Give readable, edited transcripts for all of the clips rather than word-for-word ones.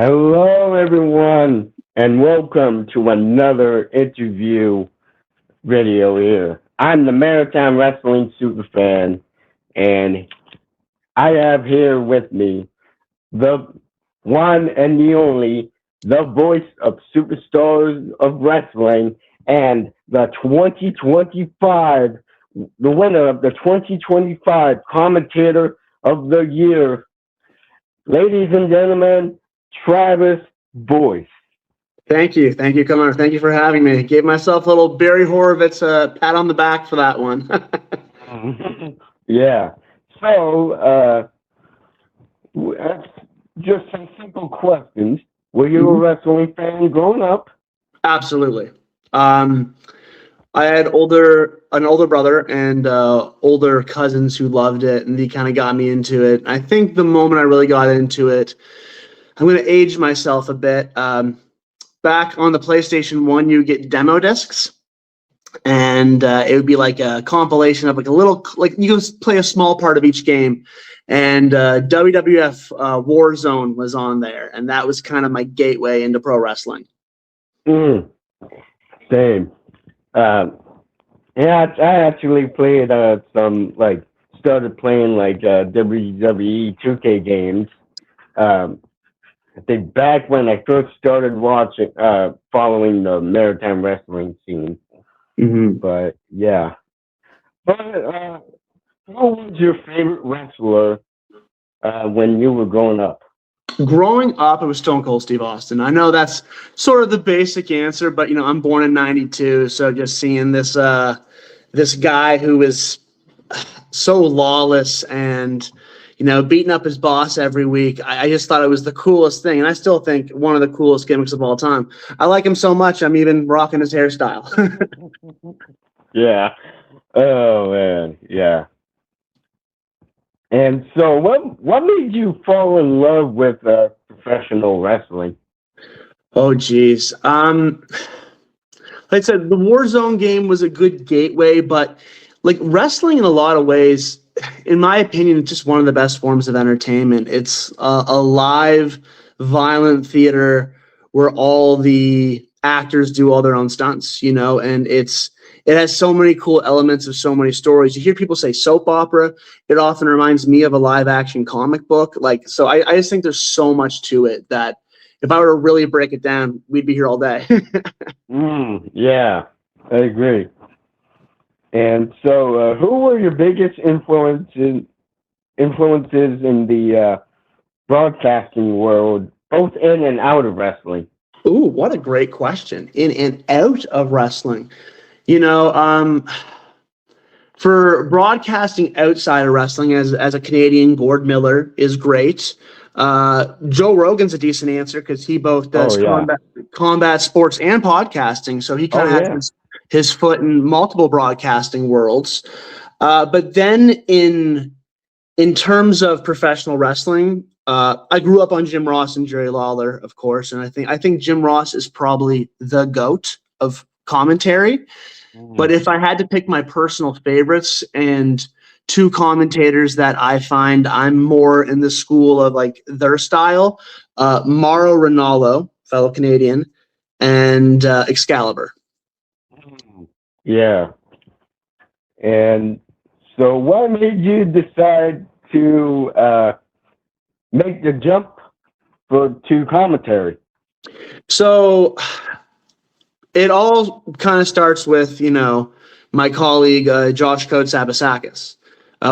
Hello, everyone, and welcome to another interview video here. I'm the Maritime Wrestling Superfan, and I have here with me the one and the only, the voice of Superstars of Wrestling, and the winner of the 2025 Commentator of the Year, ladies and gentlemen, Travis Boyce. Thank you. Connor. Thank you for having me. Gave myself a little Barry Horowitz pat on the back for that one. Yeah. So, just some simple questions. Were you a wrestling fan growing up? Absolutely. I had an older brother and older cousins who loved it, and they kind of got me into it. I think the moment I really got into it, I'm going to age myself a bit. Back on the PlayStation 1, you get demo discs, and it would be like a compilation of like you could play a small part of each game. And WWF Warzone was on there, and that was kind of my gateway into pro wrestling. Same. Yeah, I actually played started playing WWE 2K games. I think back when I first started following the maritime wrestling scene. But yeah. But who was your favorite wrestler when you were growing up? Growing up, it was Stone Cold Steve Austin. I know that's sort of the basic answer, but I'm born in '92, so just seeing this guy who is so lawless and beating up his boss every week, I just thought it was the coolest thing, and I still think one of the coolest gimmicks of all time. I like him so much, I'm even rocking his hairstyle. Yeah. Oh man, yeah. And so, what made you fall in love with professional wrestling? Oh, geez. Like I said, the Warzone game was a good gateway, but like wrestling in a lot of ways, in my opinion, it's just one of the best forms of entertainment. It's a live, violent theater where all the actors do all their own stunts, and it has so many cool elements of so many stories. You hear people say soap opera. It often reminds me of a live action comic book. So I just think there's so much to it that if I were to really break it down, we'd be here all day. Yeah, I agree. And so, who were your biggest influences in the broadcasting world, both in and out of wrestling? Ooh, what a great question. In and out of wrestling. For broadcasting outside of wrestling, as a Canadian, Gord Miller is great. Joe Rogan's a decent answer because he both does combat sports and podcasting, so he kind of has his foot in multiple broadcasting worlds. But then in terms of professional wrestling, I grew up on Jim Ross and Jerry Lawler, of course, and I think Jim Ross is probably the GOAT of commentary. But if I had to pick my personal favorites and two commentators that I find I'm more in the school of like their style, Mauro Ranallo, fellow Canadian, and Excalibur. Yeah. And so what made you decide to make the jump to commentary? So it all kind of starts with, my colleague, Josh Code Sabasakis.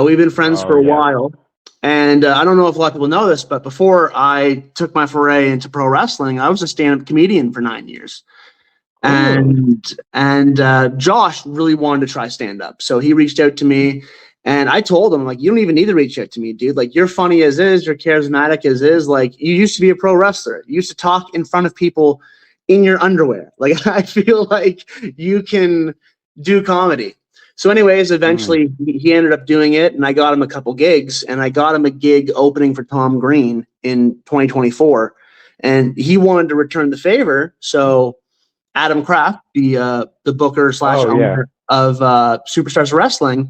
We've been friends for a while. And I don't know if a lot of people know this, but before I took my foray into pro wrestling, I was a stand-up comedian for 9 years. And Josh really wanted to try stand-up. So he reached out to me, and I told him, like, you don't even need to reach out to me, dude. Like, you're funny as is, you're charismatic as is. Like, you used to be a pro wrestler. You used to talk in front of people in your underwear. Like, I feel like you can do comedy. So anyways, eventually he ended up doing it, and I got him a couple gigs, and I got him a gig opening for Tom Green in 2024, and he wanted to return the favor. So Adam Kraft, the booker / owner of Superstars Wrestling,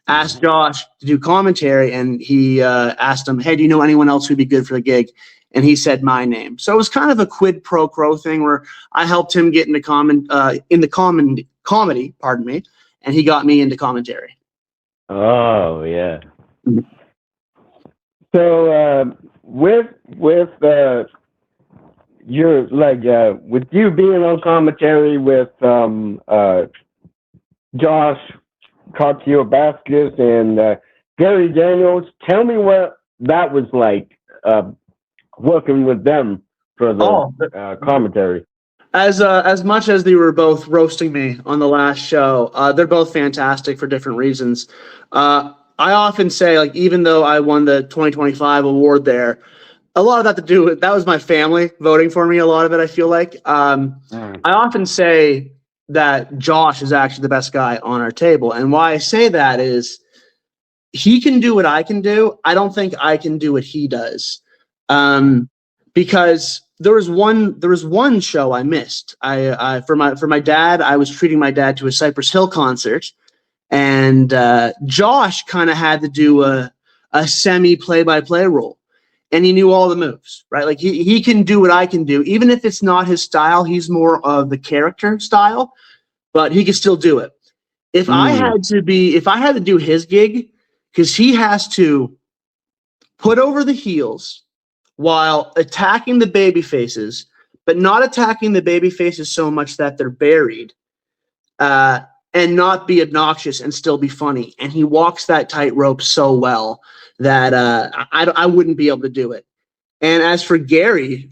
asked Josh to do commentary, and he asked him, hey, do you know anyone else who'd be good for the gig? and he said my name. So it was kind of a quid pro quo thing where I helped him get into comedy, pardon me, and he got me into commentary. Oh yeah. So with you're like with you being on commentary with Josh Katsiobaskus and Gary Daniels, tell me what that was like working with them for the commentary. As much as they were both roasting me on the last show, they're both fantastic for different reasons. I often say, like, even though I won the 2025 award there, a lot of that to do with, that was my family voting for me, a lot of it, I feel like. I often say that Josh is actually the best guy on our table. And why I say that is he can do what I can do. I don't think I can do what he does. Because there was one show I missed. For my dad, I was treating my dad to a Cypress Hill concert, and Josh kind of had to do a semi play-by-play role, and he knew all the moves, right? Like he can do what I can do, even if it's not his style. He's more of the character style, but he can still do it. If I had to do his gig, because he has to put over the heels while attacking the baby faces, but not attacking the baby faces so much that they're buried, and not be obnoxious and still be funny. And he walks that tightrope so well that I wouldn't be able to do it. And as for Gary,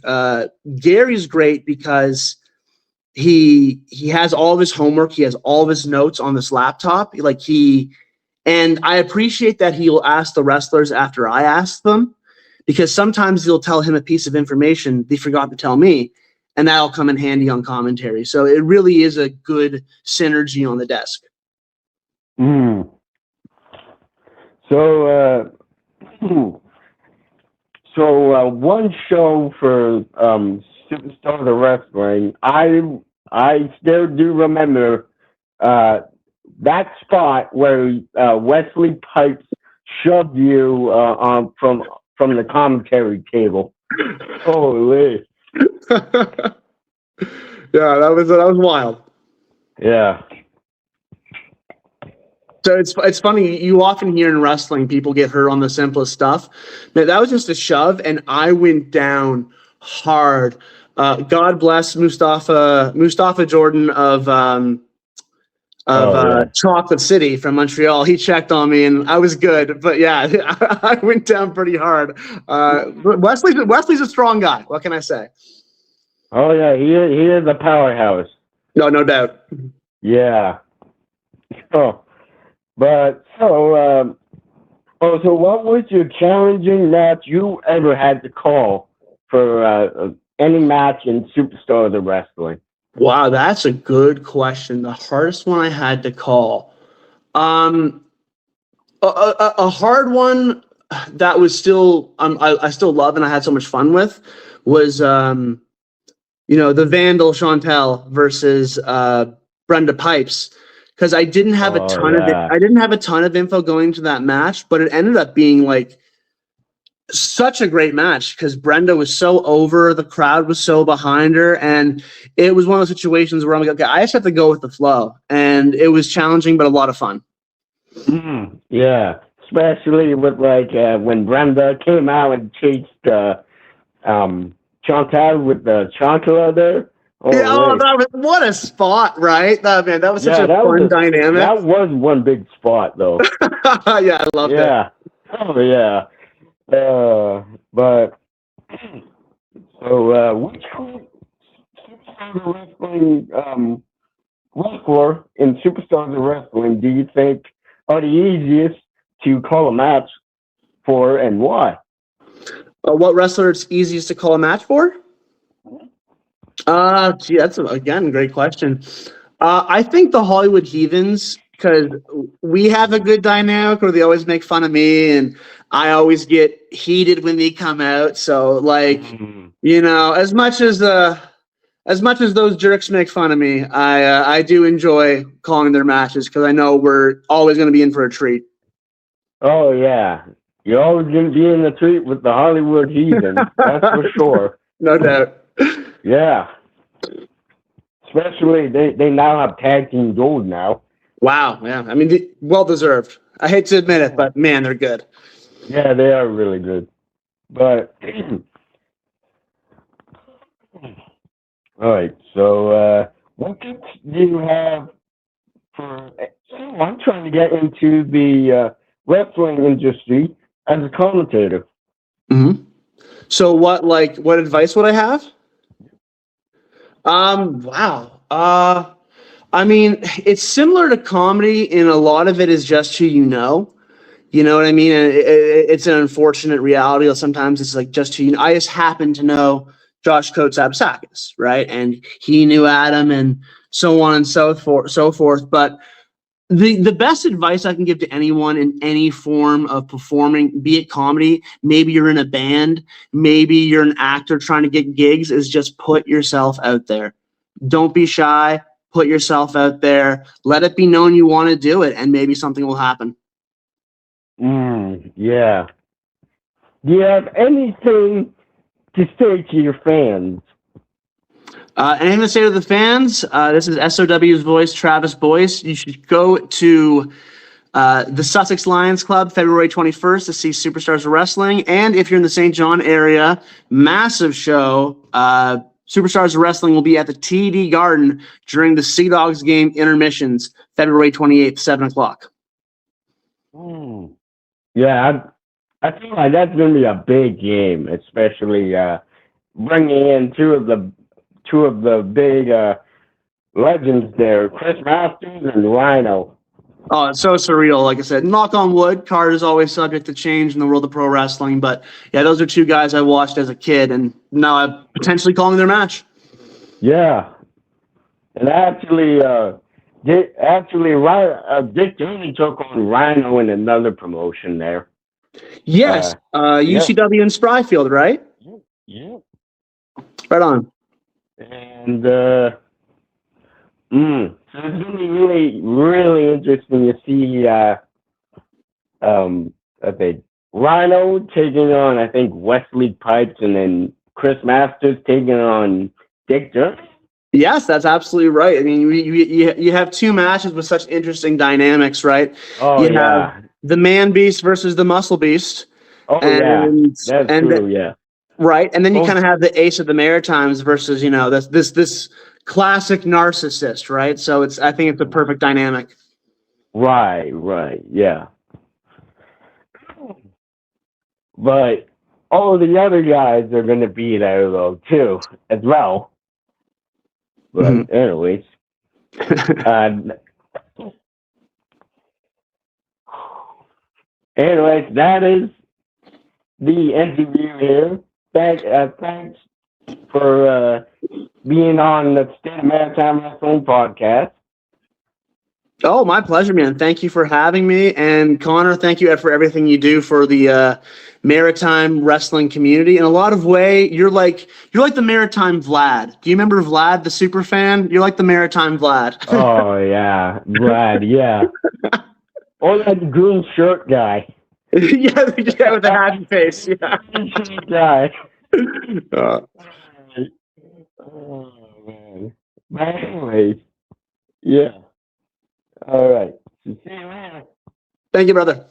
Gary's great because he has all of his homework, he has all of his notes on this laptop. And I appreciate that he'll ask the wrestlers after I ask them, because sometimes they'll tell him a piece of information they forgot to tell me, and that'll come in handy on commentary. So it really is a good synergy on the desk. So one show for Superstars of Wrestling, I still do remember that spot where Wesley Pipes shoved you from the commentary table. Holy. Yeah, that was wild. Yeah. So it's funny, you often hear in wrestling people get hurt on the simplest stuff. Now, that was just a shove, and I went down hard. God bless Mustafa Jordan of Chocolate City from Montreal. He checked on me, and I was good. But yeah, I went down pretty hard. Wesley's a strong guy. What can I say? Oh yeah, he is a powerhouse. No doubt. Yeah. So what was your challenging match you ever had to call for any match in Superstars of Wrestling? Wow, that's a good question. The hardest one I had to call. A hard one that was still I still love and I had so much fun with was the Vandal Chantel versus Brenda Pipes, because I didn't have a ton of it. I didn't have a ton of info going into that match, but it ended up being like such a great match because Brenda was so over, the crowd was so behind her, and it was one of those situations where I'm like, okay, I just have to go with the flow, and it was challenging but a lot of fun. Yeah, especially with when Brenda came out and chased Chantal with the chocolate there. What a spot, right? That was such a fun dynamic. That was one big spot, though. Yeah, I loved it. Yeah. Oh, yeah. Which Superstars of Wrestling wrestler in Superstars of Wrestling do you think are the easiest to call a match for, and why? What wrestler it's easiest to call a match for? That's again a great question. I think the Hollywood Heathens, because we have a good dynamic where they always make fun of me and I always get heated when they come out. So as much as those jerks make fun of me, I do enjoy calling their matches because I know we're always going to be in for a treat. Oh yeah, You're always going to be in the street with the Hollywood Heathen. That's for sure. No doubt. Yeah. Especially, they now have tag team gold now. Wow. Yeah. I mean, well deserved. I hate to admit it, but man, they're good. Yeah, they are really good. But all right. So, what tips do you have for? I'm trying to get into the wrestling industry as a commentator. Mm-hmm. So what advice would I have? Wow. I mean, it's similar to comedy in a lot of it is just who you know. You know what I mean? And it's an unfortunate reality. Sometimes it's like just who you know. I just happen to know Josh Coates Abasakis, right? And he knew Adam and so on and so forth. But the best advice I can give to anyone in any form of performing, be it comedy, maybe you're in a band, maybe you're an actor trying to get gigs, is just put yourself out there. Don't be shy. Put yourself out there. Let it be known you want to do it, and maybe something will happen. Yeah. Do you have anything to say to your fans? Anything to say to the fans? This is SOW's voice, Travis Boyce. You should go to the Sussex Lions Club February 21st to see Superstars of Wrestling. And if you're in the St. John area, massive show. Superstars of Wrestling will be at the TD Garden during the Sea Dogs game intermissions, February 28th, 7 o'clock. Yeah, I feel like that's going to be a big game, especially bringing in two of the big legends there, Chris Masters and Rhino. Oh, it's so surreal. Like I said, knock on wood, card is always subject to change in the world of pro wrestling. But yeah, those are two guys I watched as a kid, and now I'm potentially calling their match. Yeah, and actually, Dick Dooney took on Rhino in another promotion there. Yes, UCW in Spryfield, right? Yeah. Right on. And so it's going to be really, really interesting to see Rhino taking on, I think, Wesley Pipes, and then Chris Masters taking on Dick Dooney. Yes, that's absolutely right. I mean, you have two matches with such interesting dynamics, right? Oh, you have the Man Beast versus the Muscle Beast. Oh, that's true, yeah. Right, and then you kind of have the Ace of the Maritimes versus, this classic narcissist, right? So I think it's a perfect dynamic. Right, yeah. But all of the other guys are going to be there, though, too, as well. But anyways, that is the interview here. Thanks for being on the State of Maritime Wrestling podcast. Oh, my pleasure, man. Thank you for having me. And Connor, thank you for everything you do for the maritime wrestling community. In a lot of way, you're like the maritime Vlad. Do you remember Vlad, the super fan? You're like the maritime Vlad. Oh, yeah. Vlad, yeah. Oh, that green shirt guy. yeah, with the happy face. Yeah. Green shirt guy. Oh, man. But anyways, yeah. All right. See you later. Thank you, brother.